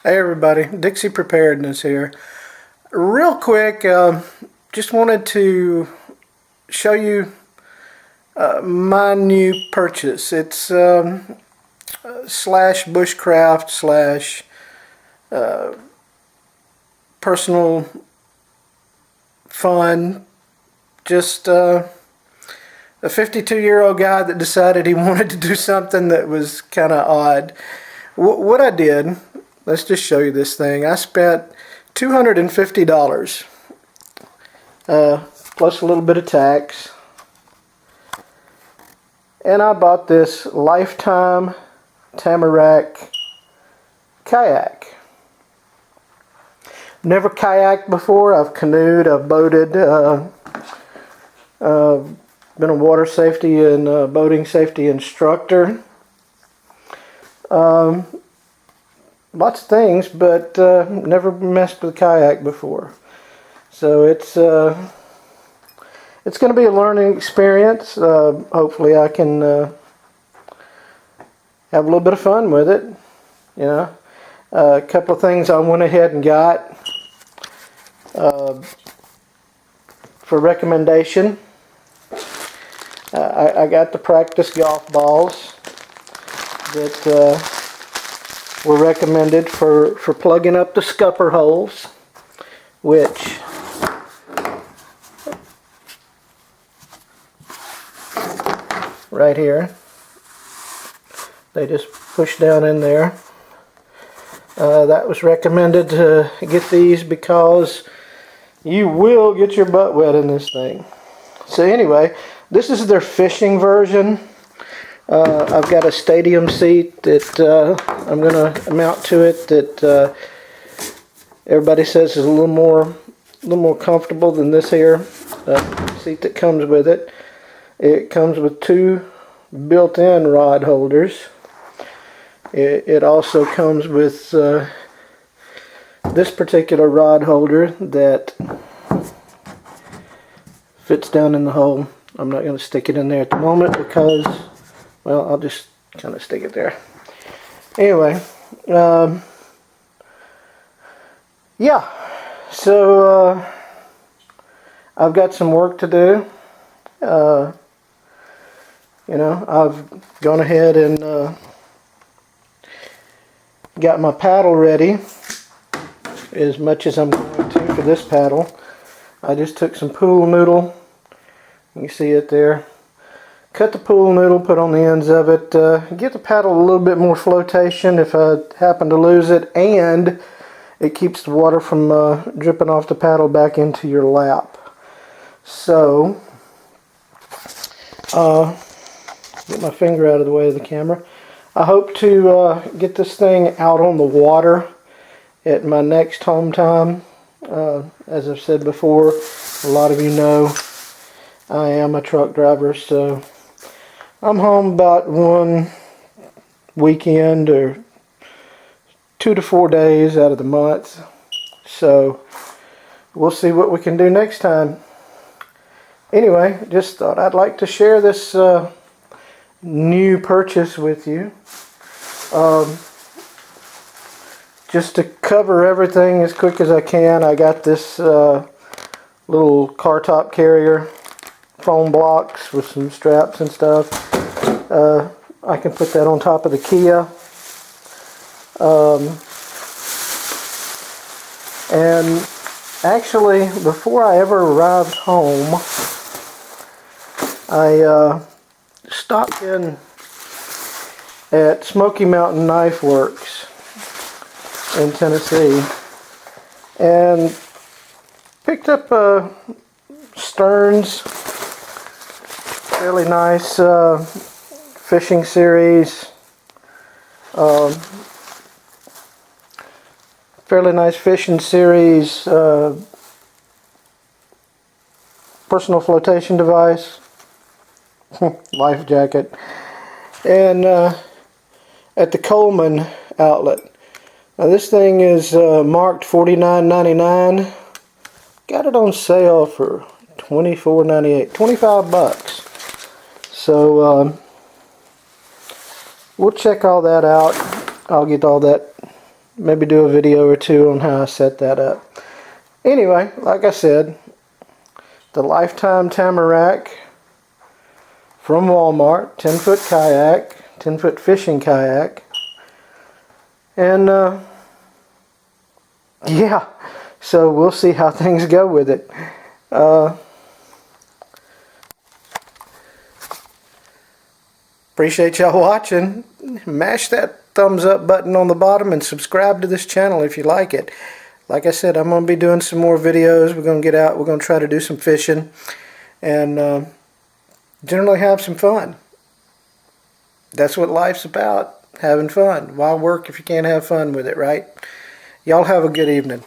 Hey everybody, Dixie Preparedness here. Real quick, just wanted to show you my new purchase. It's slash Bushcraft slash personal fun. Just a 52-year-old guy that decided he wanted to do something that was kind of odd. What I did, let's just show you this thing. I spent $250 plus a little bit of tax, and I bought this Lifetime Tamarack kayak. Never kayaked before. I've canoed, I've boated, been a water safety and boating safety instructor. Lots of things, but never messed with a kayak before. So it's going to be a learning experience. Hopefully I can have a little bit of fun with it. You know, a couple of things I went ahead and got for recommendation. I got the practice golf balls that were recommended for plugging up the scupper holes, which right here, they just push down in there. That was recommended to get these because you will get your butt wet in this thing. So anyway, this is their fishing version. I've got a stadium seat that I'm going to mount to it that everybody says is a little more comfortable than this here seat that comes with it. It comes with two built-in rod holders. It also comes with this particular rod holder that fits down in the hole. I'm not going to stick it in there at the moment because, well, I'll just kind of stick it there. Anyway, yeah, so I've got some work to do. You know, I've gone ahead and got my paddle ready as much as I'm going to for this paddle. I just took some pool noodle. You see it there. Cut the pool noodle, put on the ends of it, give the paddle a little bit more flotation if I happen to lose it, and it keeps the water from dripping off the paddle back into your lap. So, get my finger out of the way of the camera. I hope to get this thing out on the water at my next home time. As I've said before, a lot of you know I am a truck driver, so I'm home about one weekend or 2 to 4 days out of the month. So we'll see what we can do next time. Anyway, just thought I'd like to share this new purchase with you. Just to cover everything as quick as I can, I got this little car top carrier, foam blocks with some straps and stuff. I can put that on top of the Kia. And actually, before I ever arrived home, I stopped in at Smoky Mountain Knife Works in Tennessee and picked up Stearns, fairly nice fishing series, personal flotation device, life jacket, and at the Coleman outlet. Now this thing is marked $49.99. Got it on sale for $24.98, 25 bucks. So we'll check all that out. I'll get all that maybe do a video or two on how I set that up. Anyway, like I said, the Lifetime Tamarack from Walmart, 10-foot kayak, 10-foot fishing kayak. And yeah, so we'll see how things go with it. Appreciate y'all watching. Mash that thumbs up button on the bottom and subscribe to this channel if you like it. Like I said, I'm going to be doing some more videos. We're going to get out. We're going to try to do some fishing and generally have some fun. That's what life's about, having fun. Why work if you can't have fun with it, right? Y'all have a good evening.